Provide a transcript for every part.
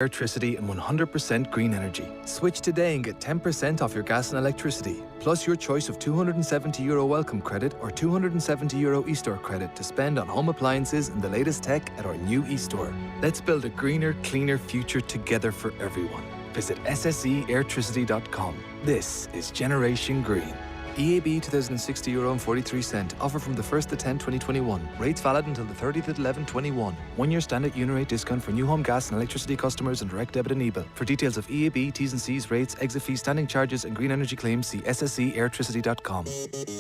electricity and 100% green energy. Switch today and get 10% off your gas and electricity, plus your choice of €270 welcome credit or €270 eStore credit to spend on home appliances and the latest tech at our new eStore. Let's build a greener, cleaner future together for everyone. Visit sseairtricity.com. This is Generation Green. EAB €260.43. Offer from the 1st to 10, 2021. Rates valid until the 30th of 11/21. 1 year standard unit rate discount for new home gas and electricity customers and direct debit and For details of EAB, T's and C's, rates, exit fees, standing charges and green energy claims, see sseairtricity.com.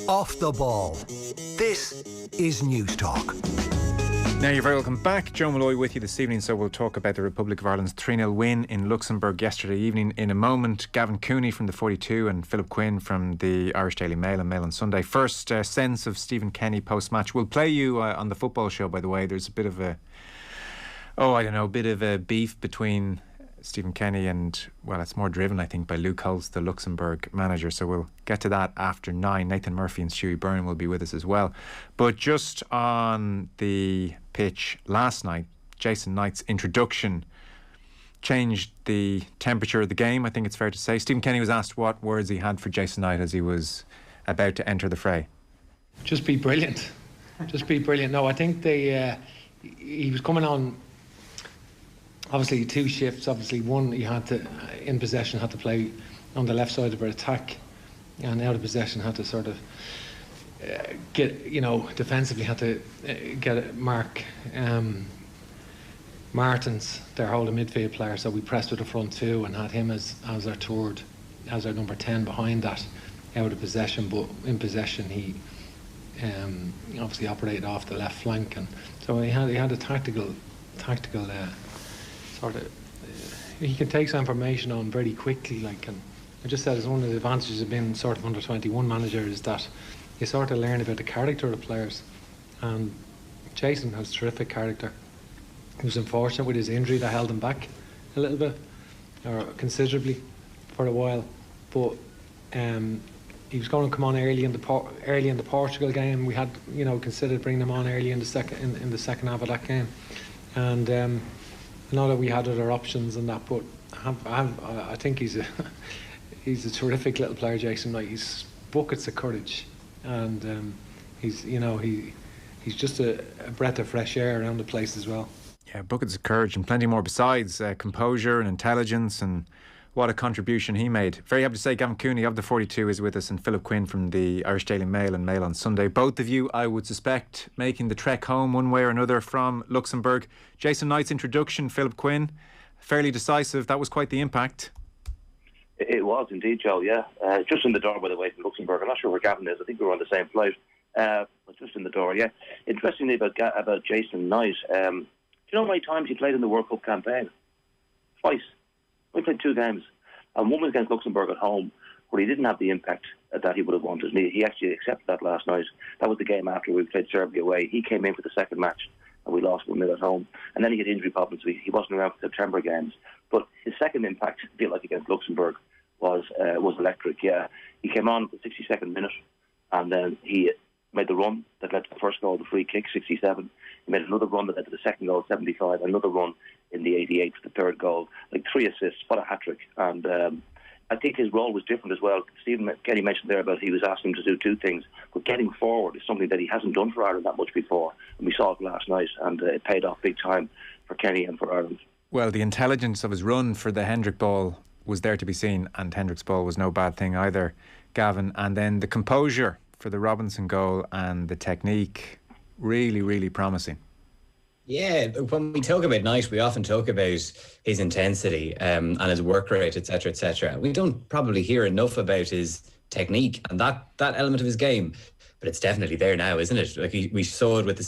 Off the ball. This is News Talk. Now you're very welcome back. Joe Molloy with you this evening, so we'll talk about the Republic of Ireland's 3-0 win in Luxembourg yesterday evening in a moment. Gavin Cooney from the 42 and Philip Quinn from the Irish Daily Mail and Mail on Sunday. First sense of Stephen Kenny post-match. We'll play you on the football show, by the way. There's a bit of a beef between Stephen Kenny and, well, it's more driven, I think, by Luke Holtz, the Luxembourg manager. So we'll get to that after 9. Nathan Murphy and Stewie Byrne will be with us as well. But just on the pitch last night, Jason Knight's introduction changed the temperature of the game, I think it's fair to say. Stephen Kenny was asked what words he had for Jason Knight as he was about to enter the fray. Just be brilliant. Just be brilliant. No, I think he was coming on. Obviously 2 shifts. Obviously one, he had to, in possession, had to play on the left side of our attack, and out of possession had to sort of defensively had to get Mark Martins, their holding midfield player. So we pressed with the front 2 and had him as our number 10 behind that, out of possession. But in possession, he obviously operated off the left flank, and so he had a tactical. He can take some information on very quickly, and I just said, as one of the advantages of being sort of under 21 manager is that you sort of learn about the character of the players, and Jason has terrific character. He was unfortunate with his injury that held him back a little bit, or considerably, for a while, but he was going to come on early in the Portugal game. We had considered bringing him on early in the second half of that game, and I know that we had other options and that, but I think he's a terrific little player, Jason Knight. He's buckets of courage, and he's just a breath of fresh air around the place as well. Yeah, buckets of courage and plenty more besides. Composure and intelligence, and what a contribution he made. Very happy to say Gavin Cooney of the 42 is with us, and Philip Quinn from the Irish Daily Mail and Mail on Sunday. Both of you, I would suspect, making the trek home one way or another from Luxembourg. Jason Knight's introduction, Philip Quinn, fairly decisive. That was quite the impact. It was indeed, Joe, yeah. Just in the door, by the way, from Luxembourg. I'm not sure where Gavin is. I think we were on the same flight. But just in the door, yeah. Interestingly about Jason Knight, do you know how many times he played in the World Cup campaign? Twice. We played 2 games, and one was against Luxembourg at home, where he didn't have the impact that he would have wanted. He actually accepted that last night. That was the game after we played Serbia away. He came in for the second match, and we lost 1-0 at home. And then he had injury problems. He wasn't around for September games. But his second impact, a bit like against Luxembourg, was electric. Yeah, he came on at the 62nd minute, and then he made the run that led to the first goal, the free kick, 67. He made another run that led to the second goal, 75. Another run in the 88th, the third goal. 3 assists, what a hat-trick. And I think his role was different as well. Stephen Kenny mentioned there about he was asking him to do 2 things, but getting forward is something that he hasn't done for Ireland that much before. And we saw it last night, and it paid off big time for Kenny and for Ireland. Well, the intelligence of his run for the Hendrick ball was there to be seen, and Hendrick's ball was no bad thing either, Gavin. And then the composure for the Robinson goal and the technique, really, really promising. Yeah, when we talk about Knight, we often talk about his intensity and his work rate, etc., etc. We don't probably hear enough about his technique and that element of his game. But it's definitely there now, isn't it? We saw it with the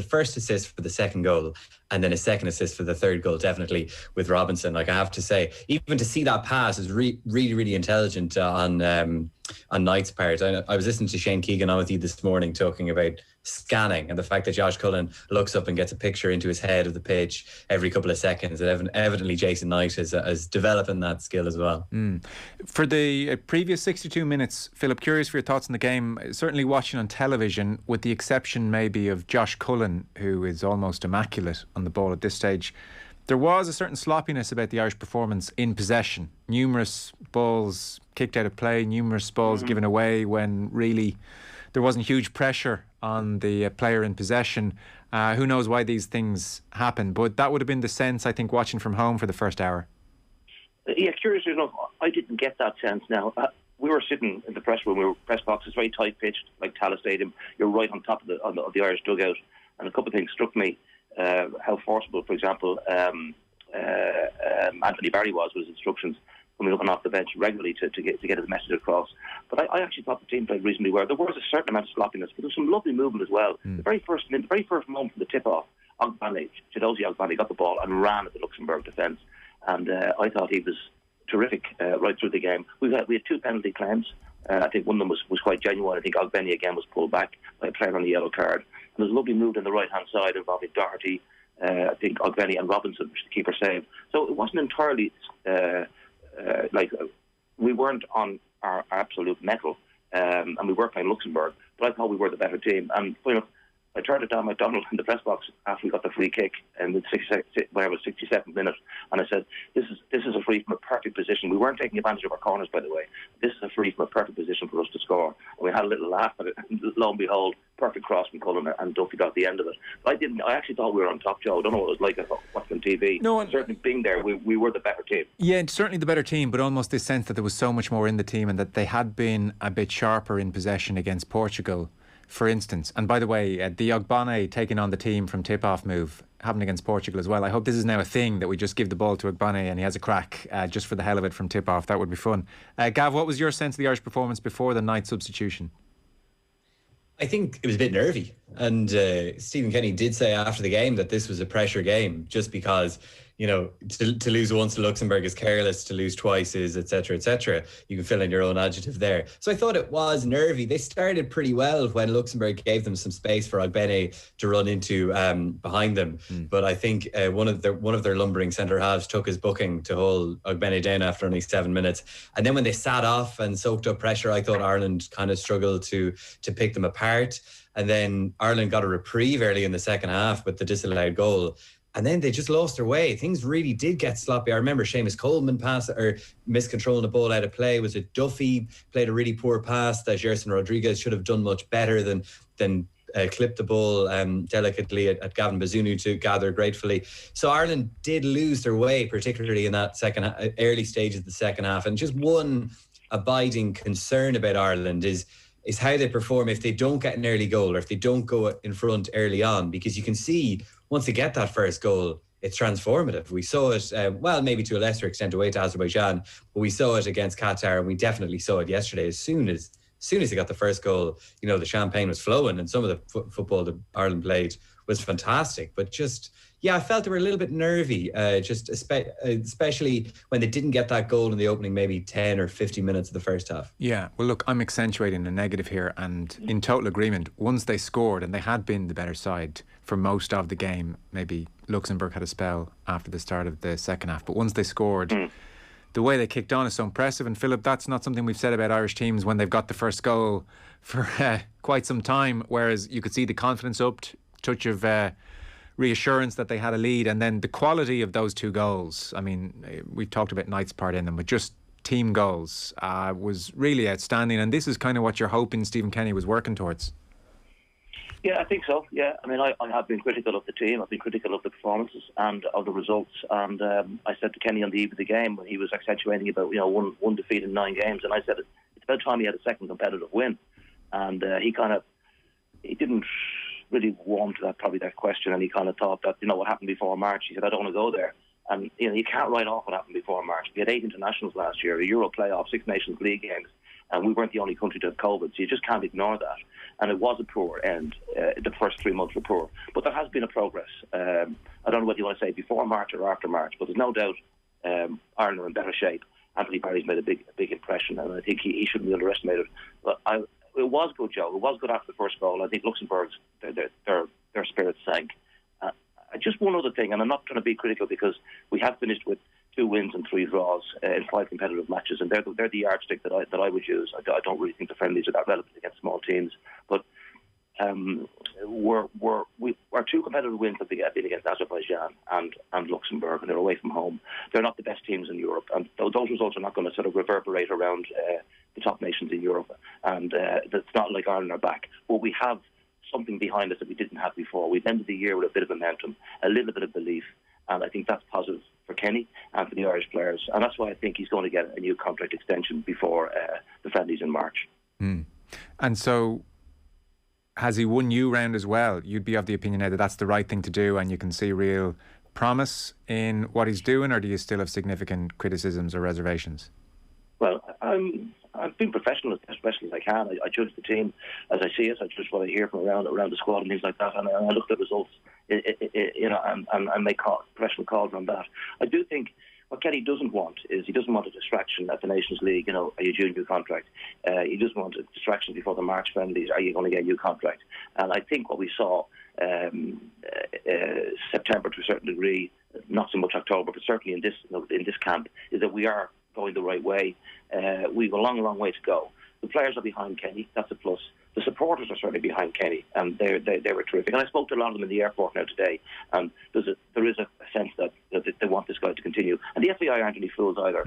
first assist for the second goal, and then a second assist for the third goal, definitely with Robinson. I have to say, even to see that pass is really, really intelligent on Knight's part. I was listening to Shane Keegan on with you this morning talking about scanning and the fact that Josh Cullen looks up and gets a picture into his head of the pitch every couple of seconds. And evidently Jason Knight is developing that skill as well. For the previous 62 minutes, Philip, curious for your thoughts on the game. Certainly watching on television, with the exception maybe of Josh Cullen, who is almost immaculate on the ball at this stage. There was a certain sloppiness about the Irish performance in possession. Numerous balls kicked out of play, numerous balls given away when really there wasn't huge pressure on the player in possession. Who knows why these things happen, but that would have been the sense, I think, watching from home for the first hour. Yeah, curiously enough, I didn't get that sense now. We were sitting in the press room, we were press boxes, very tight pitched, like Tallaght Stadium. You're right on top of the Irish dugout. And a couple of things struck me. How forcible, for example, Anthony Barry was with his instructions coming up and off the bench regularly to get his message across. But I actually thought the team played reasonably well. There was a certain amount of sloppiness, but there was some lovely movement as well. The very first moment from the tip-off, Chidozie Ogbani got the ball and ran at the Luxembourg defence. And I thought he was terrific right through the game. We had 2 penalty claims. I think one of them was quite genuine. I think Ogbeni again was pulled back by a player on the yellow card. And there was a lovely move on the right-hand side involving Doherty, I think Ogbeni and Robinson, which the keeper saved. So it wasn't entirely we weren't on our absolute mettle, and we were playing Luxembourg, but I thought we were the better team. And I turned it down McDonald in the press box after we got the free kick in the 67th minute, and I said, "This is a free from a perfect position." We weren't taking advantage of our corners, by the way. This is a free from a perfect position for us to score. And we had a little laugh at it. And lo and behold, perfect cross from Cullen, and Duffy got the end of it. But I actually thought we were on top, Joe. I don't know what it was like watching on TV. No, certainly being there, we were the better team. Yeah, certainly the better team, but almost this sense that there was so much more in the team and that they had been a bit sharper in possession against Portugal, for instance. And by the way, the Ogbane taking on the team from tip-off move happened against Portugal as well. I hope this is now a thing, that we just give the ball to Ogbane and he has a crack just for the hell of it from tip-off. That would be fun. Gav, what was your sense of the Irish performance before the night substitution? I think it was a bit nervy. And Stephen Kenny did say after the game that this was a pressure game, just because, to lose once to Luxembourg is careless, to lose twice is et cetera, et cetera. You can fill in your own adjective there. So I thought it was nervy. They started pretty well when Luxembourg gave them some space for Ogbene to run into behind them. But I think one of their lumbering centre halves took his booking to hold Ogbene down after only 7 minutes. And then when they sat off and soaked up pressure, I thought Ireland kind of struggled to pick them apart. And then Ireland got a reprieve early in the second half with the disallowed goal. And then they just lost their way. Things really did get sloppy. I remember Seamus Coleman miscontrolling the ball out of play. Was it Duffy played a really poor pass that Gerson Rodriguez should have done much better than clip the ball delicately at Gavin Bazunu to gather gratefully. So Ireland did lose their way, particularly in that early stages of the second half. And just one abiding concern about Ireland is how they perform if they don't get an early goal or if they don't go in front early on, because you can see once they get that first goal, it's transformative. We saw it, maybe to a lesser extent away to Azerbaijan, but we saw it against Qatar, and we definitely saw it yesterday. As soon as they got the first goal, the champagne was flowing, and some of the football that Ireland played was fantastic. But I felt they were a little bit nervy, especially when they didn't get that goal in the opening maybe 10 or 15 minutes of the first half. Yeah, well, look, I'm accentuating a negative here, and in total agreement. Once they scored, and they had been the better side for most of the game, maybe Luxembourg had a spell after the start of the second half, but once they scored, the way they kicked on is so impressive. And Phillip, that's not something we've said about Irish teams when they've got the first goal for quite some time, whereas you could see the confidence upped, touch of reassurance that they had a lead, and then the quality of those 2 goals. I mean, we've talked about Knight's part in them, but just team goals was really outstanding. And this is kind of what you're hoping Stephen Kenny was working towards. Yeah, I think so. Yeah, I mean, I have been critical of the team. I've been critical of the performances and of the results. And I said to Kenny on the eve of the game when he was accentuating about one defeat in 9 games, and I said it's about time he had a second competitive win. And he didn't really warm to that question, and he kind of thought that what happened before March. He said, I don't want to go there. And you can't write off what happened before March. We had 8 internationals last year, a Euro playoff, 6 Nations League games, and we weren't the only country to have COVID, so you just can't ignore that. And it was a poor end. The first 3 months were poor. But there has been a progress. I don't know what you want to say, before March or after March, but there's no doubt Ireland are in better shape. Anthony Barry's made a big impression, and I think he shouldn't be underestimated. But it was good, Joe. It was good after the first goal. I think Luxembourg's, their spirits sank. Just one other thing, and I'm not trying to be critical, because we have finished with 2 wins and 3 draws in 5 competitive matches, and they're the yardstick that I would use. I don't really think the friendlies are that relevant against small teams. But our two competitive wins have been against Azerbaijan and Luxembourg, and they're away from home. They're not the best teams in Europe, and those results are not going to sort of reverberate around the top nations in Europe. And it's not like Ireland are back, but we have something behind us that we didn't have before. We've ended the year with a bit of momentum, a little bit of belief, and I think that's positive for Kenny and for the Irish players. And that's why I think he's going to get a new contract extension before the friendlies in March. And so, has he won you round as well? You'd be of the opinion now that that's the right thing to do, and you can see real promise in what he's doing, or do you still have significant criticisms or reservations? Well, I've been professional as best as I can. I judge the team as I see it. I judge what I hear from around the squad and things like that, and I look at the results, and make professional calls on that. I do think what Kenny doesn't want is he doesn't want a distraction at the Nations League. Are you due a new contract? He doesn't want a distraction before the March friendlies. Are you going to get a new contract? And I think what we saw September to a certain degree, not so much October, but certainly in this camp, is that we are going the right way. We've a long way to go. The players are behind Kenny. That's a plus. The supporters are certainly behind Kenny, and they were terrific. And I spoke to a lot of them in the airport now today, and there is a sense that they want this guy to continue. And the FAI aren't any fools either.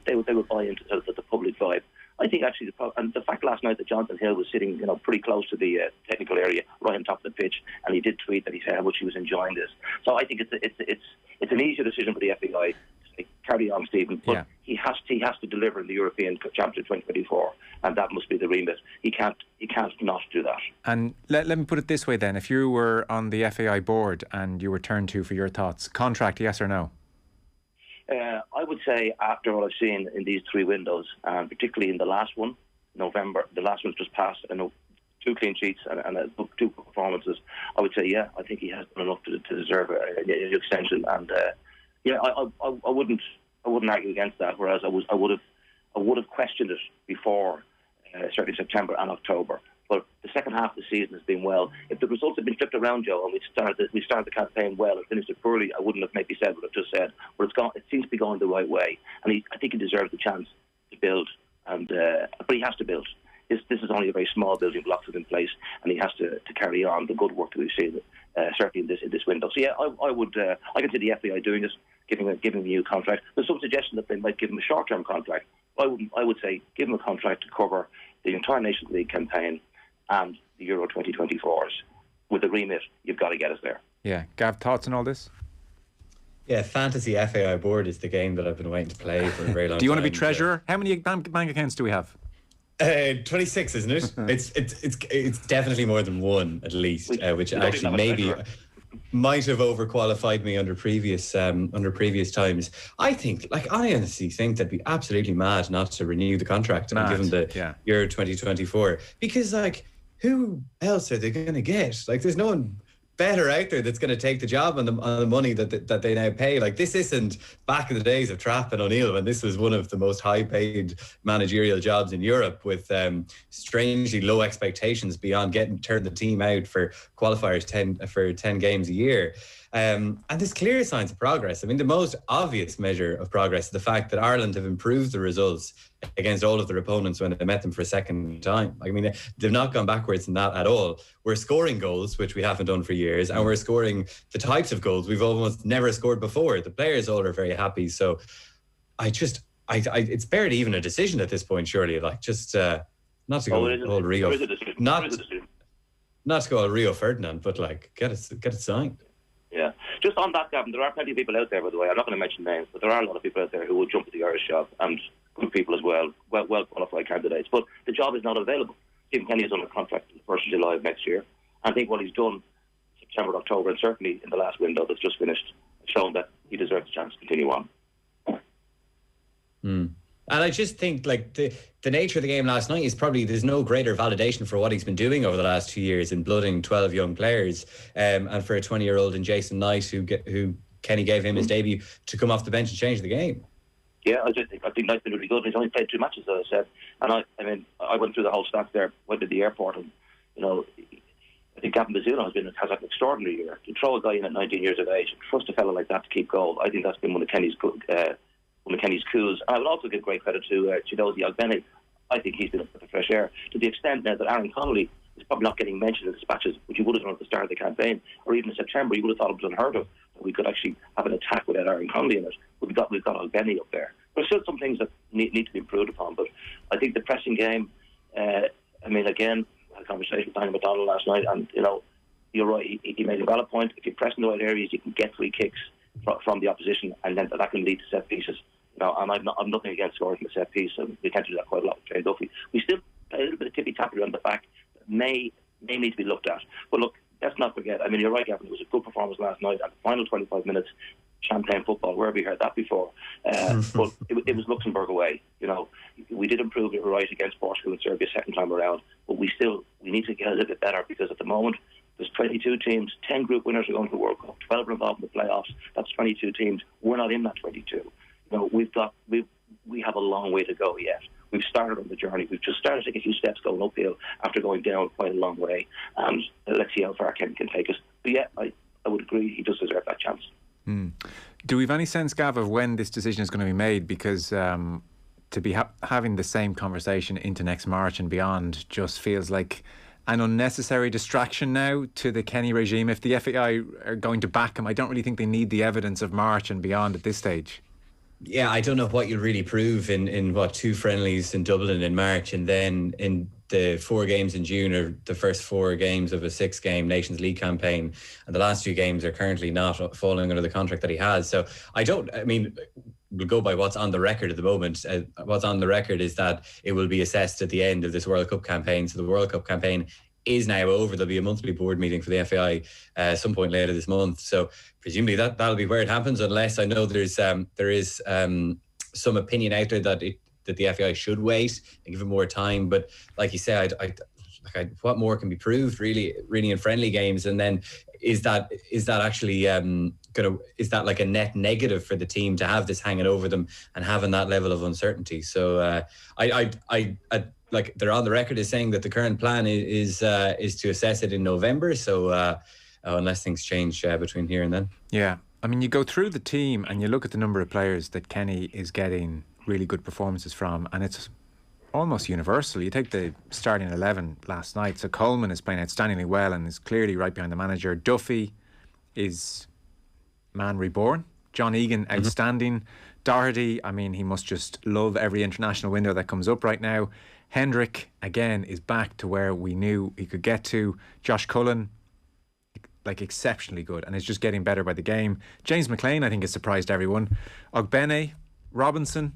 They would buy into the public vibe. I think actually, and the fact last night that Jonathan Hill was sitting, pretty close to the technical area, right on top of the pitch, and he did tweet that he said how much he was enjoying this. So I think it's an easier decision for the FAI. Carry on, Stephen. But he has to deliver in the European Championship 2024, and that must be the remit. He can't not do that. And let me put it this way then: if you were on the FAI board and you were turned to for your thoughts, contract, yes or no? I would say after what I've seen in these three windows, and particularly in the last one, November, the last one's just passed. I know 2 clean sheets and 2 performances. I would say I think he has done enough to deserve an extension, and. I wouldn't argue against that. Whereas I would have questioned it before certainly September and October. But the second half of the season has been well. If the results had been flipped around, Joe, and we started the campaign well and finished it poorly, I wouldn't have maybe said what I've just said. But it seems to be going the right way, and I think he deserves the chance to build. But he has to build. This is only a very small building blocks in place, and he has to carry on the good work that we've seen. Certainly in this window. So I can see the FAI doing this, giving him a new contract. There's some suggestion that they might give him a short-term contract. I would say give him a contract to cover the entire Nations League campaign and the Euro 2024s. With the remit, you've got to get us there. Yeah, Gav, thoughts on all this? Yeah, fantasy FAI board is the game that I've been waiting to play for a very long time. Do you want to be treasurer? How many bank accounts do we have? 26, isn't it? It's definitely more than one at least, which actually maybe might have overqualified me under previous times. I honestly think that'd be absolutely mad not to renew the contract and give him the Euro 2024, because who else are they going to get? There's no one better out there that's going to take the job on the money that they now pay. This isn't back in the days of Trapp and O'Neill when this was one of the most high-paid managerial jobs in Europe, with strangely low expectations beyond turn the team out for qualifiers 10 games a year. And there's clear signs of progress. I mean, the most obvious measure of progress is the fact that Ireland have improved the results against all of their opponents when they met them for a second time. I mean, they've not gone backwards in that at all. We're scoring goals, which we haven't done for years, and we're scoring the types of goals we've almost never scored before. The players all are very happy. So it's barely even a decision at this point, surely. Not to go all Rio. Not to go all Rio Ferdinand, but get it signed. Yeah. Just on that, Gavin, there are plenty of people out there, by the way. I'm not going to mention names, but there are a lot of people out there who will jump at the Irish job, and good people as well qualified candidates. But the job is not available. Stephen Kenny is under contract on the 1st of July of next year. I think what he's done September, October, and certainly in the last window that's just finished, has shown that he deserves a chance to continue on. And I just think the nature of the game last night is probably there's no greater validation for what he's been doing over the last 2 years in blooding 12 young players, and for a 20-year-old in Jason Knight who Kenny gave him his debut to come off the bench and change the game. Yeah, I think Knight's been really good. He's only played 2 matches, as I said, and I went through the whole stats there, went to the airport, and I think Gavin Bazzuno has an extraordinary year. To throw a guy in at 19 years of age, trust a fellow like that to keep goal, I think that's been one of Kenny's coups. And I would also give great credit to Chidozie Ogbene. I think he's been a breath of fresh air, to the extent now that Aaron Connolly is probably not getting mentioned in dispatches, which you would have done at the start of the campaign, or even in September, you would have thought it was unheard of that we could actually have an attack without Aaron Conley in it. We've got Albeni up there. There's still some things that need to be improved upon, but I think the pressing game, again, I had a conversation with Danny McDonald last night, and, you're right, he made a valid point. If you press in the right areas, you can get free kicks from the opposition, and then that can lead to set pieces. And I'm nothing against scoring a set piece, and we tend to do that quite a lot with Jane Duffy. We still play a little bit of tippy-tappy around the back that may need to be looked at. But look, let's not forget, you're right, Gavin, it was a good performance last night. At the final 25 minutes, champagne football, where have we heard that before? But it was Luxembourg away. We did improve it right against Portugal and Serbia second time around, but we need to get a little bit better, because at the moment there's 22 teams, 10 group winners are going to the World Cup, 12 are involved in the playoffs. That's 22 teams. We're not in that 22. We have a long way to go yet. We've started on the journey. We've just started to take a few steps going uphill after going down quite a long way, and let's see how far Ken can take us. But yeah, I would agree, he does deserve that chance. Do we have any sense, Gav, of when this decision is going to be made? Because to be having the same conversation into next March and beyond just feels like an unnecessary distraction now to the Kenny regime. If the FAI are going to back him, I don't really think they need the evidence of March and beyond at this stage. Yeah, I don't know what you'll really prove in 2 friendlies in Dublin in March, and then in the 4 games in June are the first 4 games of a 6-game Nations League campaign, and the last 2 games are currently not falling under the contract that he has. So we'll go by what's on the record at the moment. What's on the record is that it will be assessed at the end of this World Cup campaign. So the World Cup campaign is now over. There'll be a monthly board meeting for the FAI some point later this month. So presumably that'll be where it happens, unless I know there is some opinion out there that the FAI should wait and give it more time. But like you said, what more can be proved really in friendly games? And then is that actually is that like a net negative for the team to have this hanging over them and having that level of uncertainty? So like they're on the record as saying that the current plan is to assess it in November. So unless things change between here and then. Yeah, you go through the team and you look at the number of players that Kenny is getting really good performances from, and it's almost universal. You take the starting 11 last night. So Coleman is playing outstandingly well and is clearly right behind the manager. Duffy is man reborn. John Egan, outstanding. Doherty, he must just love every international window that comes up right now. Hendrick, again, is back to where we knew he could get to. Josh Cullen, exceptionally good, and is just getting better by the game. James McLean, I think, has surprised everyone. Ogbene, Robinson,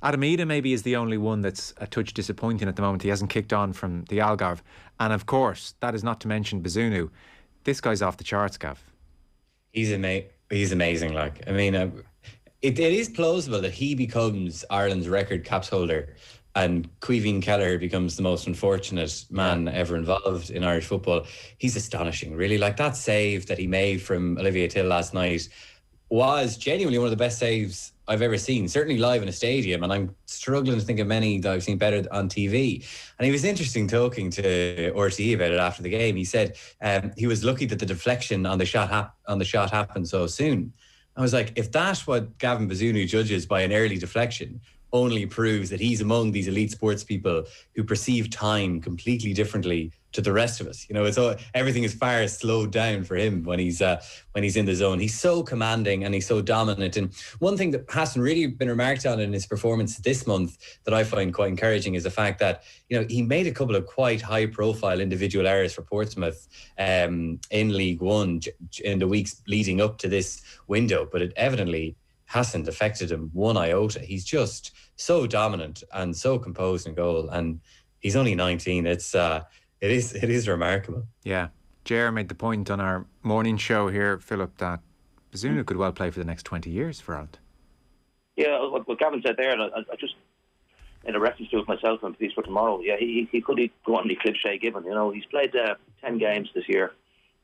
Adam Ida maybe is the only one that's a touch disappointing at the moment. He hasn't kicked on from the Algarve. And of course, that is not to mention Bazunu. This guy's off the charts, Gav. He's amazing. It is plausible that he becomes Ireland's record caps holder and Caoimhín Kelleher becomes the most unfortunate man ever involved in Irish football. He's astonishing, really. That save that he made from Olivier Till last night was genuinely one of the best saves I've ever seen, certainly live in a stadium, and I'm struggling to think of many that I've seen better on TV. And he was interesting talking to RTE about it after the game. He said he was lucky that the deflection on the shot happened so soon. I was like, if that's what Gavin Bazunu judges by an early deflection, only proves that he's among these elite sports people who perceive time completely differently to the rest of us. Everything is far slowed down for him when he's in the zone. He's so commanding and he's so dominant. And one thing that hasn't really been remarked on in his performance this month that I find quite encouraging is the fact that he made a couple of quite high-profile individual errors for Portsmouth in League One in the weeks leading up to this window, but it evidently hasn't affected him one iota. He's just so dominant and so composed in goal, and he's only 19. It is remarkable. Yeah. Ger made the point on our morning show here, Phillip, that Bazunu could well play for the next 20 years for Ireland. Yeah, what Gavin said there, and I just, in a reference to it myself on Peace for Tomorrow, yeah, he could go on the cliff Shay Gibbon. He's played 10 games this year,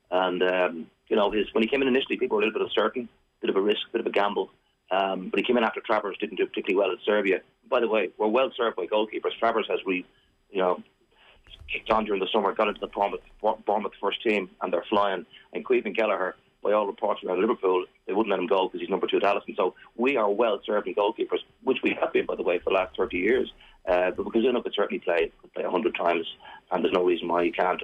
and when he came in initially, people were a little bit uncertain, bit of a risk, bit of a gamble. But he came in after Travers didn't do particularly well at Serbia. By the way, we're well served by goalkeepers. Travers has kicked on during the summer, got into the Bournemouth first team, and they're flying. And Caoimhín Kelleher, by all reports around Liverpool, they wouldn't let him go because he's number 2 at Allison. So we are well served in goalkeepers, which we have been, by the way, for the last 30 years. But Gazino could certainly play 100 times, and there's no reason why he can't.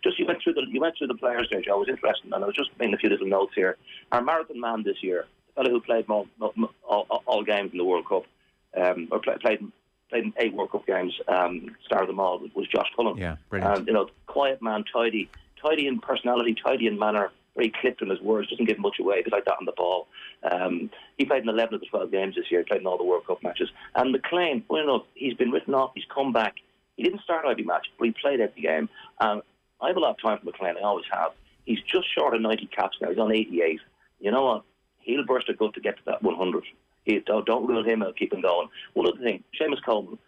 Just you went through the players there, Joe. It was interesting, and I was just making a few little notes here. Our marathon man this year, the fellow who played all games in the World Cup, or played in 8 World Cup games, started them all, was Josh Cullen. Yeah, brilliant. And quiet man, tidy in personality, tidy in manner, very clipped in his words, doesn't give much away, but like that on the ball. He played in 11 of the 12 games this year, played in all the World Cup matches. And McLean, well enough, he's been written off, he's come back. He didn't start every match, but he played every game. I have a lot of time for McLean, I always have. He's just short of 90 caps now, he's on 88. You know what? He'll burst a gut to get to that 100. Don't rule him out, keep him going. One other thing, Seamus Coleman,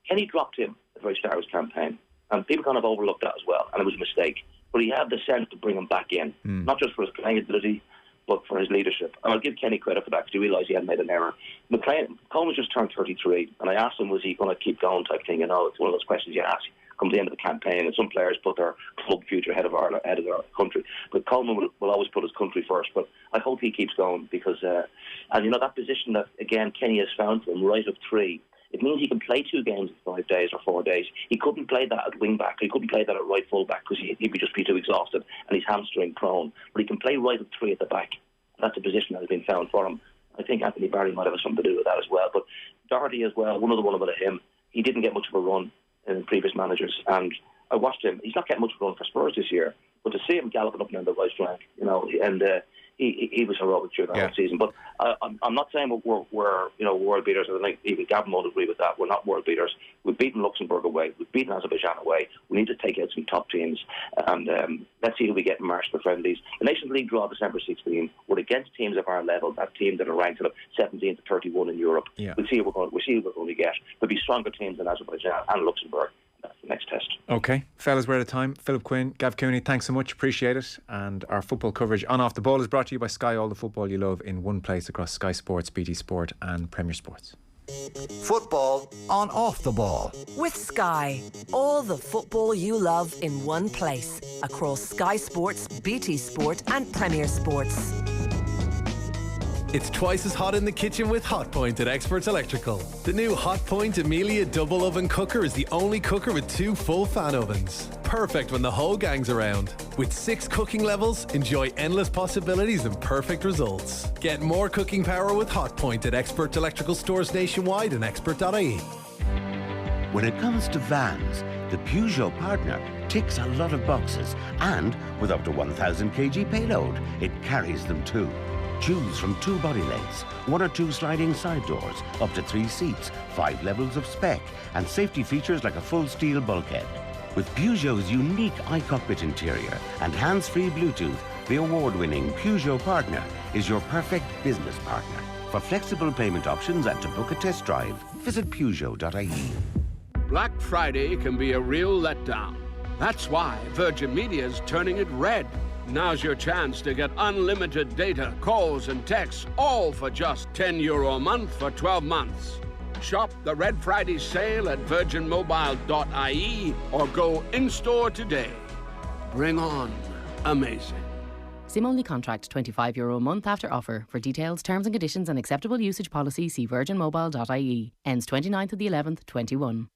Kenny dropped him at the very start of his campaign, and people kind of overlooked that as well, and it was a mistake. But he had the sense to bring him back in, not just for his playing ability, but for his leadership. And I'll give Kenny credit for that because he realised he had made an error. Coleman just turned 33, and I asked him, was he going to keep going type thing? It's one of those questions you ask come to the end of the campaign, and some players put their club future ahead of their country. But Coleman will always put his country first. But I hope he keeps going because, and you know, that position that, again, Kenny has found for him, right of 3, it means he can play 2 games in 5 days or 4 days. He couldn't play that at wing back. He couldn't play that at right full back because he'd just be too exhausted and he's hamstring prone. But he can play right at 3 at the back. That's a position that has been found for him. I think Anthony Barry might have something to do with that as well. But Doherty as well, one about him. He didn't get much of a run in previous managers, and I watched him. He's not getting much of a run for Spurs this year, but to see him galloping up and down the right flank, you know, and he was heroic during the whole season. But I'm not saying we're world beaters. I think even Gavin would agree with that. We're not world beaters. We've beaten Luxembourg away. We've beaten Azerbaijan away. We need to take out some top teams. And let's see who we get in March for friendlies. The Nations League draw December 16 were against teams of our level, that team that are ranked 17 to 31 in Europe. Yeah. We'll see who we're going to get. There'll be stronger teams than Azerbaijan and Luxembourg. That's the next test. Okay, fellas, we're out of time. Philip Quinn, Gav Cooney, thanks so much, appreciate it. And our football coverage on Off the Ball is brought to you by Sky. All the football you love in one place across Sky Sports, BT Sport and Premier Sports. Football on Off the Ball. With Sky, all the football you love in one place across Sky Sports, BT Sport and Premier Sports. It's twice as hot in the kitchen with Hotpoint at Experts Electrical. The new Hotpoint Amelia double oven cooker is the only cooker with 2 full fan ovens. Perfect when the whole gang's around. With 6 cooking levels, enjoy endless possibilities and perfect results. Get more cooking power with Hotpoint at Experts Electrical stores nationwide and expert.ie. When it comes to vans, the Peugeot partner ticks a lot of boxes, and with up to 1,000 kg payload, it carries them too. Choose from 2 body lengths, 1 or 2 sliding side doors, up to 3 seats, 5 levels of spec, and safety features like a full steel bulkhead. With Peugeot's unique iCockpit interior and hands-free Bluetooth, the award-winning Peugeot partner is your perfect business partner. For flexible payment options and to book a test drive, visit Peugeot.ie. Black Friday can be a real letdown. That's why Virgin Media is turning it red. Now's your chance to get unlimited data, calls and texts, all for just €10 a month for 12 months. Shop the Red Friday sale at virginmobile.ie or go in-store today. Bring on amazing. SIM-only contract, €25 a month after offer. For details, terms and conditions and acceptable usage policy, see virginmobile.ie. Ends 29th of the 11th, 21.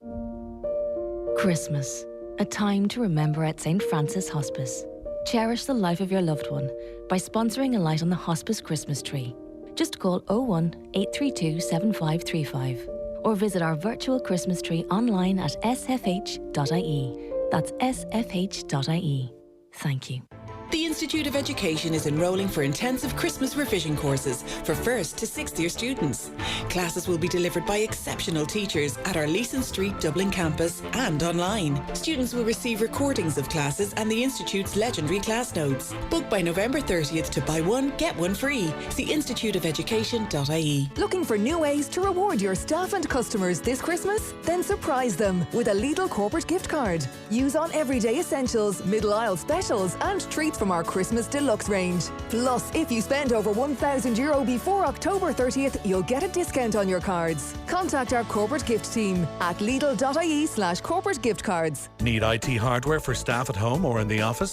Christmas, a time to remember at St. Francis Hospice. Cherish the life of your loved one by sponsoring a light on the hospice Christmas tree. Just call 01 832 7535 or visit our virtual Christmas tree online at sfh.ie. That's sfh.ie. Thank you. The Institute of Education is enrolling for intensive Christmas revision courses for 1st to 6th year students. Classes will be delivered by exceptional teachers at our Leeson Street Dublin campus and online. Students will receive recordings of classes and the Institute's legendary class notes. Book by November 30th to buy one, get one free. See instituteofeducation.ie. Looking for new ways to reward your staff and customers this Christmas? Then surprise them with a Lidl corporate gift card. Use on everyday essentials, middle aisle specials and treats from our Christmas Deluxe range. Plus, if you spend over €1,000 before October 30th, you'll get a discount on your cards. Contact our corporate gift team at lidl.ie/corporate gift cards. Need IT hardware for staff at home or in the office?